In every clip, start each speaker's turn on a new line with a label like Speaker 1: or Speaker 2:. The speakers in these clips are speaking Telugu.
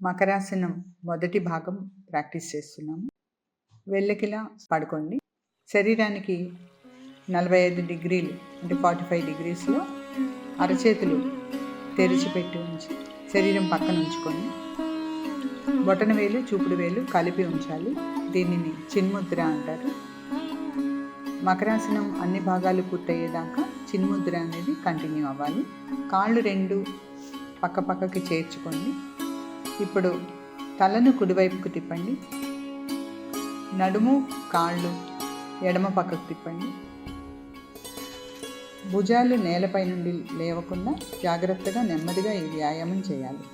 Speaker 1: మకరాసనం మొదటి భాగం ప్రాక్టీస్ చేస్తున్నాము. వెళ్ళకిలా పడుకోండి. శరీరానికి 45 డిగ్రీలు అంటే 45 డిగ్రీస్లో అరచేతులు తెరిచిపెట్టి ఉంచి శరీరం పక్కన ఉంచుకోండి. బొటన వేలు చూపుడు వేలు కలిపి ఉంచాలి. దీనిని చిన్ముద్ర అంటారు. మకరాసనం అన్ని భాగాలు పూర్తయ్యేదాకా చిన్ముద్ర అనేది కంటిన్యూ అవ్వాలి. కాళ్ళు రెండు పక్క పక్కకి చేర్చుకోండి. ఇప్పుడు తలను కుడివైపుకు తిప్పండి. నడుము కాళ్ళు ఎడమ పక్కకు తిప్పండి. భుజాలు నేలపై నుండి లేవకుండా జాగ్రత్తగా నెమ్మదిగా ఈ వ్యాయామం చేయాలి.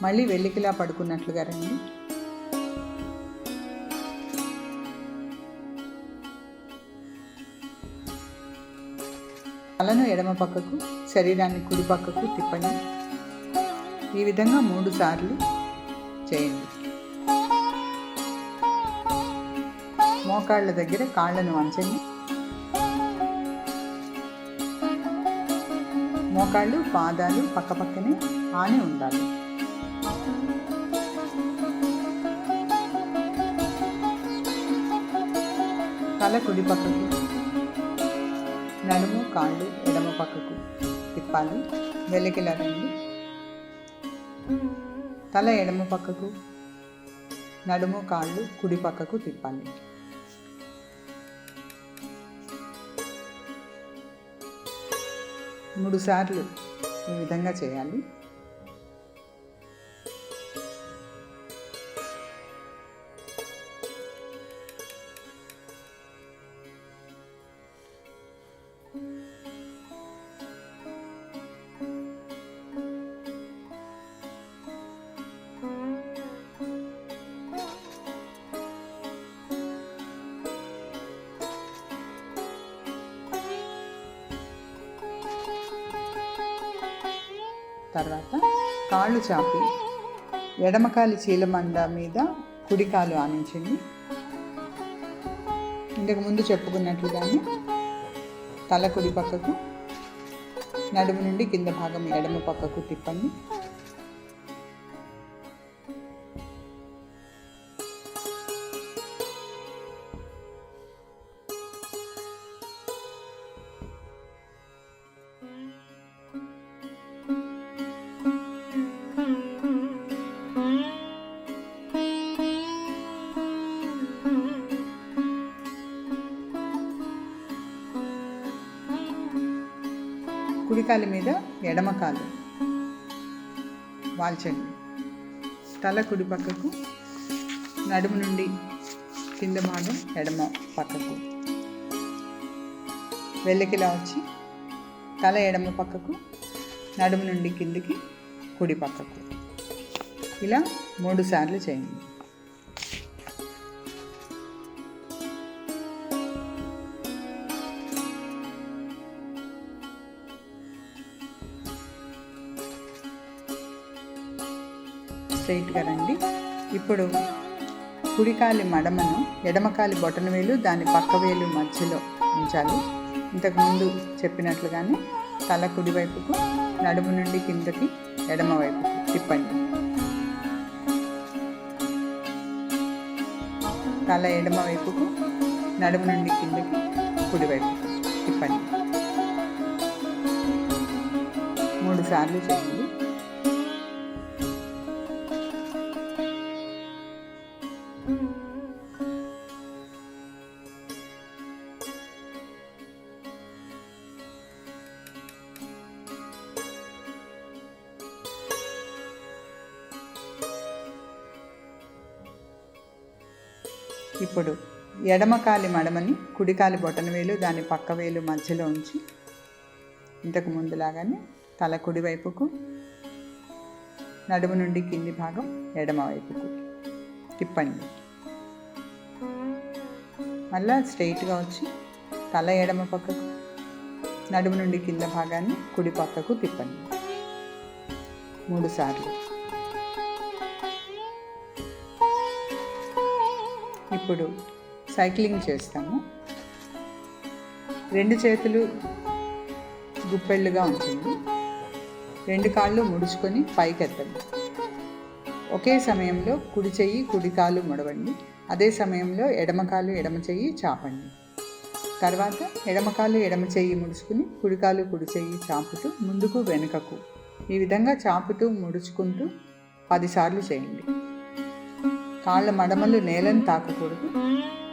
Speaker 1: మళ్ళీ వెల్లికిలా పడుకున్నట్లుగా రండి. తలను ఎడమ పక్కకు శరీరాన్ని కుడి పక్కకు తిప్పండి. ఈ విధంగా 3 సార్లు చేయండి. మోకాళ్ళ దగ్గర కాళ్ళను వంచండి. మోకాళ్ళు పాదాలు పక్కపక్కనే ఆని ఉండాలి. తల కుడి పక్కకు, నడుము కాళ్ళు ఎడమ పక్కకు తిప్పాలి. వెలికిలా రండి. తల ఎడమ పక్కకు, నడుము కాళ్ళు కుడి పక్కకు తిప్పాలి. మూడు సార్లు ఈ విధంగా చేయాలి. తర్వాత కాళ్ళు చాపి ఎడమకాలి చీలమండ మీద కుడికాలు ఆనించండి. ఇంతకు ముందు చెప్పుకున్నట్లుగానే తల కుడి పక్కకు, నడుము నుండి కింద భాగం ఎడమ పక్కకు తిప్పండి. కుడికాలి మీద ఎడమకాలు వాల్చండి. తల కుడి పక్కకు, నడుము నుండి కింద భాగం ఎడమ పక్కకు. వెల్లకిలా వచ్చి తల ఎడమ పక్కకు, నడుము నుండి కిందికి కుడి పక్కకు. ఇలా 3 సార్లు చేయండి. స్ట్రైట్గా రండి. ఇప్పుడు కుడికాలి మడమను ఎడమకాలి బొటనవేలు దాని పక్క వేలు మధ్యలో ఉంచాలి. ఇంతకుముందు చెప్పినట్లుగానే తల కుడివైపుకు, నడుము నుండి కిందకి ఎడమ వైపుకు తిప్పండి. తల ఎడమ వైపుకు, నడుము నుండి కిందకి కుడివైపుకు తిప్పండి. 3 సార్లు చేయండి. ఇప్పుడు ఎడమకాలి మడమని కుడికాలి బొటనవేలు దాని పక్క వేలు మధ్యలో ఉంచి ఇంతకు ముందులాగానే తల కుడివైపుకు, నడుము నుండి కింది భాగం ఎడమ వైపుకు తిప్పండి. మళ్ళా స్ట్రైట్గా వచ్చి తల ఎడమ పక్కకు, నడుము నుండి కింద భాగాన్ని కుడి పక్కకు తిప్పండి. 3 సార్లు. ఇప్పుడు సైక్లింగ్ చేస్తాము. 2 చేతులు గుప్పెళ్ళుగా ఉంచండి. 2 కాళ్ళు ముడుచుకొని పైకి ఎత్తండి. ఒకే సమయంలో కుడి చెయ్యి కుడి కాలు ముడవండి. అదే సమయంలో ఎడమ కాలు ఎడమ చెయ్యి చాపండి. తర్వాత ఎడమ కాలు ఎడమ చెయ్యి ముడుచుకుని కుడి కాలు కుడి చెయ్యి చాపుతూ ముందుకు వెనుకకు ఈ విధంగా చాపుతూ ముడుచుకుంటూ 10 సార్లు చేయండి. కాళ్ళ మడమలు నేలను తాకకూడదు,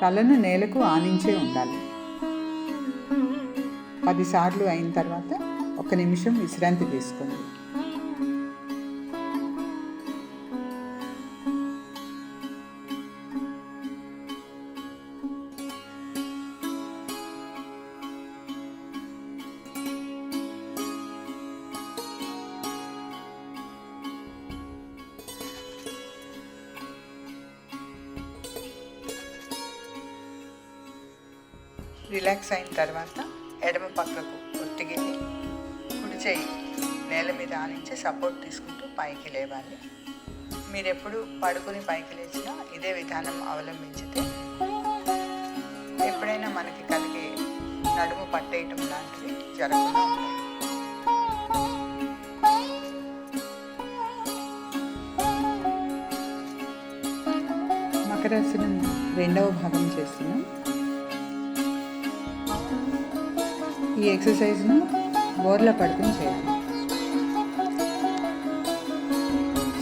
Speaker 1: తలను నేలకు ఆనించే ఉండాలి. 10 సార్లు అయిన తర్వాత 1 నిమిషం విశ్రాంతి తీసుకోండి. రిలాక్స్ అయిన తర్వాత ఎడమ పక్కకు ఒత్తిగిలి కుడి చేయి నేల మీద ఆనించి సపోర్ట్ తీసుకుంటూ పైకి లేవాలి. మీరు ఎప్పుడు పడుకుని పైకి లేచినా ఇదే విధానం అవలంబించితే ఎప్పుడైనా మనకి కలిగే నడుము పట్టేయటం లాంటివి జరగకుండా ఉంటాయి. మకరాసనం 2వ భాగం చేస్తున్నాం. ఈ ఎక్సర్సైజ్ను బోర్లా పడుకుని చేయాలి.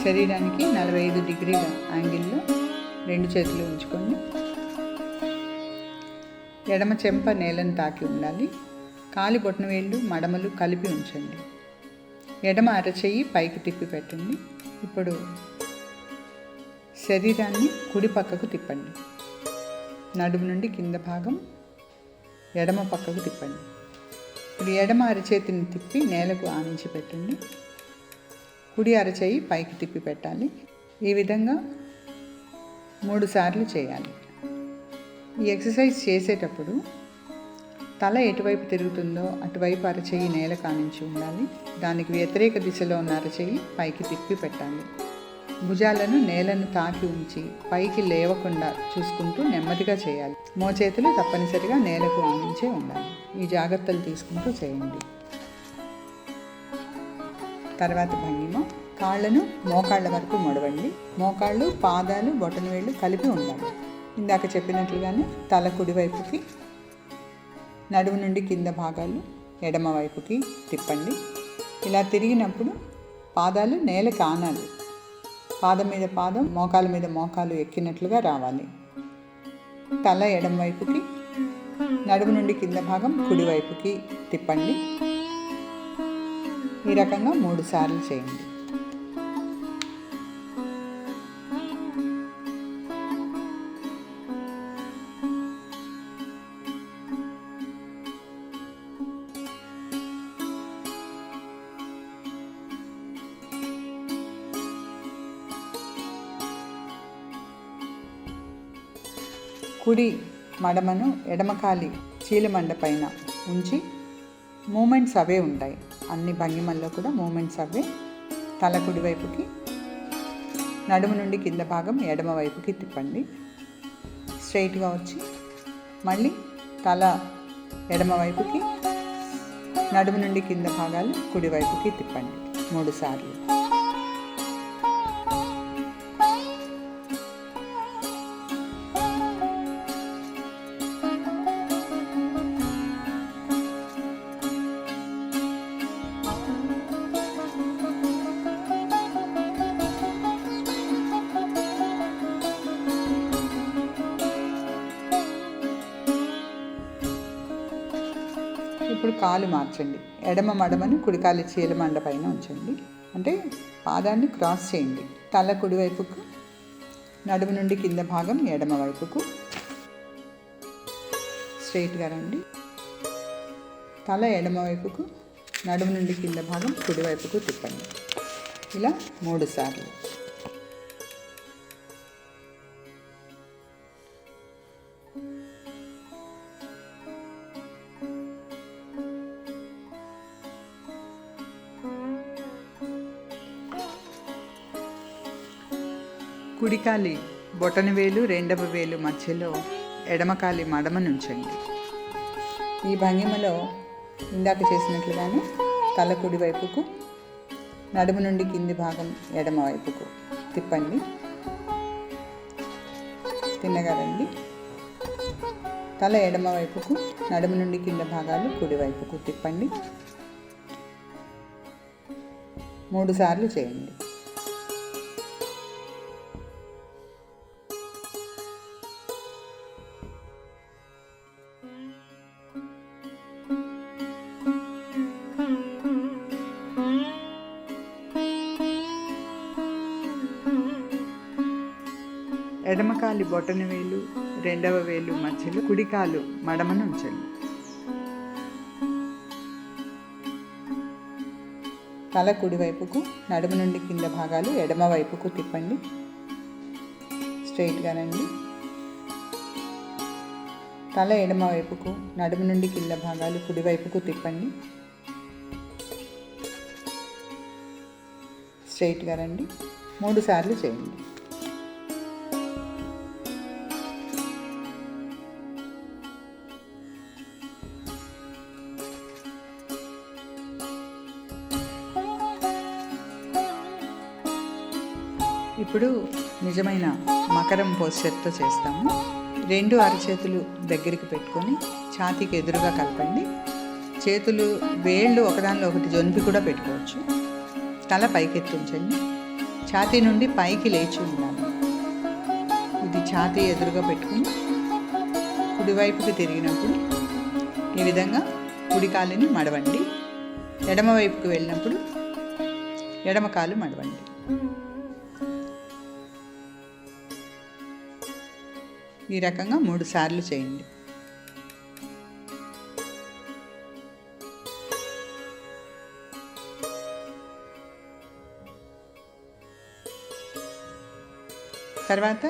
Speaker 1: శరీరానికి 45 డిగ్రీల యాంగిల్లో 2 చేతులు ఉంచుకోండి. ఎడమ చెంప నేలను తాకి ఉండాలి. కాలి బొటనవేళ్ళు మడమలు కలిపి ఉంచండి. ఎడమ అరచెయ్యి పైకి తిప్పి పెట్టండి. ఇప్పుడు శరీరాన్ని కుడి పక్కకు తిప్పండి. నడుము నుండి కింద భాగం ఎడమ పక్కకు తిప్పండి. ఇప్పుడు ఎడమ అరచేతిని తిప్పి నేలకు ఆనించి పెట్టండి. కుడి అరచేయి పైకి తిప్పి పెట్టాలి. ఈ విధంగా 3 సార్లు చేయాలి. ఈ ఎక్సర్సైజ్ చేసేటప్పుడు తల ఎటువైపు తిరుగుతుందో అటువైపు అరచేయి నేలకు ఆనించి ఉండాలి. దానికి వ్యతిరేక దిశలో ఉన్న అరచేయి పైకి తిప్పి పెట్టాలి. భుజాలను నేలను తాకి ఉంచి పైకి లేవకుండా చూసుకుంటూ నెమ్మదిగా చేయాలి. మోచేతులు తప్పనిసరిగా నేలకు ఆనించే ఉండాలి. ఈ జాగ్రత్తలు తీసుకుంటూ చేయండి. తర్వాత భంగిమ. కాళ్ళను మోకాళ్ళ వరకు ముడవండి. మోకాళ్ళు పాదాలు బొటనవేళ్ళు కలిపి ఉండాలి. ఇందాక చెప్పినట్లుగానే తల కుడివైపుకి, నడుము నుండి కింద భాగాలు ఎడమ వైపుకి తిప్పండి. ఇలా తిరిగినప్పుడు పాదాలు నేలకు ఆనాలి. పాదం మీద పాదం, మోకాల మీద మోకాలు ఎక్కినట్లుగా రావాలి. తల ఎడమ వైపుకి, నడుము నుండి కింద భాగం కుడివైపుకి తిప్పండి. ఈ రకంగా 3 సార్లు చేయండి. కుడి మడమను ఎడమకాలి చీలమండ పైన ఉంచి మూమెంట్స్ అవే ఉంటాయి. అన్ని భంగిమల్లో కూడా మూమెంట్స్ అవే. తల కుడివైపుకి, నడుము నుండి కింద భాగం ఎడమ వైపుకి తిప్పండి. స్ట్రైట్గా వచ్చి మళ్ళీ తల ఎడమ వైపుకి, నడుము నుండి కింద భాగాలు కుడివైపుకి తిప్పండి 3 సార్లు. ఇప్పుడు కాలు మార్చండి. ఎడమ మడమను కుడికాలి చీలమండ పైన ఉంచండి. అంటే పాదాన్ని క్రాస్ చేయండి. తల కుడివైపుకు, నడుము నుండి కింద భాగం ఎడమ వైపుకు. స్ట్రైట్గా రండి. తల ఎడమ వైపుకు, నడుము నుండి కింద భాగం కుడివైపుకు తిప్పండి. ఇలా 3 సార్లు. కుడికాలి బొటనవేలు 2వ వేలు మధ్యలో ఎడమకాలి మడమనుంచండి. ఈ భంగిమలో ఇందాక చేసినట్లుగానే తల కుడివైపుకు, నడుము నుండి కింది భాగం ఎడమ వైపుకు తిప్పండి. తిన్నగా రండి. తల ఎడమ వైపుకు, నడుము నుండి కింద భాగాలు కుడి వైపుకు తిప్పండి. 3 సార్లు చేయండి. ఎడమకాలి బొటన వేలు, రెండవ వేలు మధ్యలో కుడికాలు మడమను ఉంచండి. తల కుడివైపుకు, నడుము నుండి కింద భాగాలు ఎడమ వైపుకు తిప్పండి. స్ట్రైట్గా రండి. తల ఎడమ వైపుకు, నడుము నుండి కింద భాగాలు కుడివైపుకు తిప్పండి. స్ట్రైట్గా రండి. 3 సార్లు చేయండి. ఇప్పుడు నిజమైన మకరం పోస్చర్తో చేస్తాము. 2 అరచేతులు దగ్గరికి పెట్టుకొని ఛాతీకి ఎదురుగా కలపండి. చేతులు వేళ్ళు ఒకదానిలో ఒకటి జొనిపి కూడా పెట్టుకోవచ్చు. తల పైకెత్తి ఉంచండి. ఛాతీ నుండి పైకి లేచి ఉండాలి. ఇది ఛాతీ ఎదురుగా పెట్టుకుని కుడివైపుకి తిరిగినప్పుడు ఈ విధంగా కుడి కాలుని మడవండి. ఎడమ వైపుకి వెళ్ళినప్పుడు ఎడమ కాలు మడవండి. ఈ రకంగా 3 సార్లు చేయండి. తర్వాత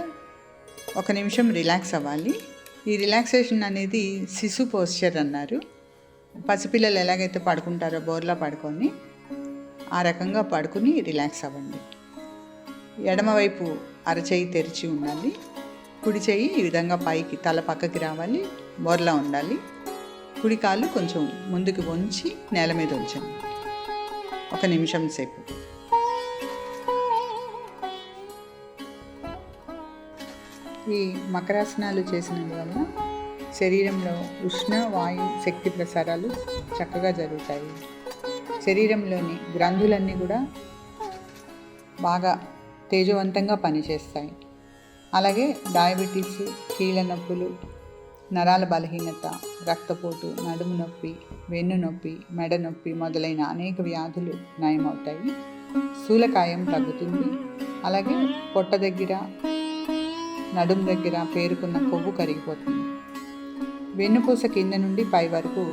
Speaker 1: 1 నిమిషం రిలాక్స్ అవ్వాలి. ఈ రిలాక్సేషన్ అనేది శిశు పోస్చర్ అన్నారు. పసిపిల్లలు ఎలాగైతే పడుకుంటారో బోర్లా పడుకొని ఆ రకంగా పడుకుని రిలాక్స్ అవ్వండి. ఎడమవైపు అరచేయి తెరిచి ఉండాలి. కుడి చెయ్యి ఈ విధంగా పైకి తల పక్కకి రావాలి, బోర్లా ఉండాలి. కుడి కాలు కొంచెం ముందుకు వంచి నేల మీద ఉంచండి 1 నిమిషం సేపు. ఈ మకరాసనాలు చేసినందువల్ల శరీరంలో ఉష్ణ వాయు శక్తి ప్రసారాలు చక్కగా జరుగుతాయి. శరీరంలోని గ్రంథులన్నీ కూడా బాగా తేజవంతంగా పనిచేస్తాయి. అలాగే డయాబెటీస్, కీళ్ళ నొప్పులు, నరాల బలహీనత, రక్తపోటు, నడుము నొప్పి, వెన్ను నొప్పి, మెడ నొప్పి మొదలైన అనేక వ్యాధులు నయమవుతాయి. స్థూలకాయం తగ్గుతుంది. అలాగే పొట్ట దగ్గర, నడుము దగ్గర పేరుకున్న కొవ్వు కరిగిపోతుంది. వెన్నుపూస కింద నుండి పై వరకు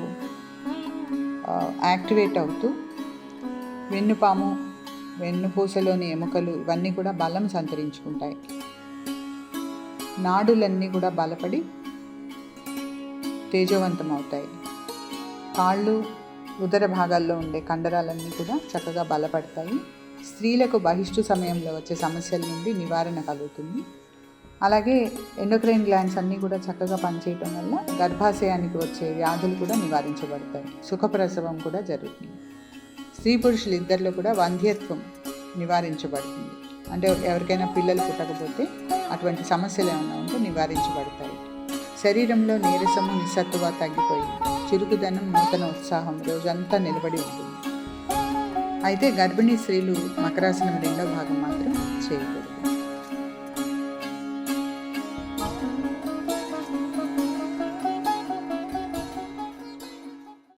Speaker 1: యాక్టివేట్ అవుతూ వెన్నుపాము, వెన్నుపూసలోని ఎముకలు ఇవన్నీ కూడా బలం సంతరించుకుంటాయి. నాడులన్నీ కూడా బలపడి తేజవంతం అవుతాయి. కాళ్ళు, ఉదర భాగాల్లో ఉండే కండరాలన్నీ కూడా చక్కగా బలపడతాయి. స్త్రీలకు బహిష్టు సమయంలో వచ్చే సమస్యల నుండి నివారణ కలుగుతుంది. అలాగే ఎండోక్రైన్ గ్లాండ్స్ అన్నీ కూడా చక్కగా పనిచేయటం వల్ల గర్భాశయానికి వచ్చే వ్యాధులు కూడా నివారించబడతాయి. సుఖప్రసవం కూడా జరుగుతుంది. స్త్రీ పురుషులు ఇద్దరిలో కూడా వంధ్యత్వం నివారించబడుతుంది. అంటే ఎవరికైనా పిల్లలు పుట్టకపోతే అటువంటి సమస్యలు ఏమైనా ఉంటే నివారించబడతాయి. శరీరంలో నీరసము, నిస్సత్తువ తగ్గిపోయి చురుకుదనం, నూతన ఉత్సాహం రోజంతా నిలబడి ఉంటుంది. అయితే గర్భిణీ స్త్రీలు మకరాసనం 2వ భాగం మాత్రం చేయకూడదు.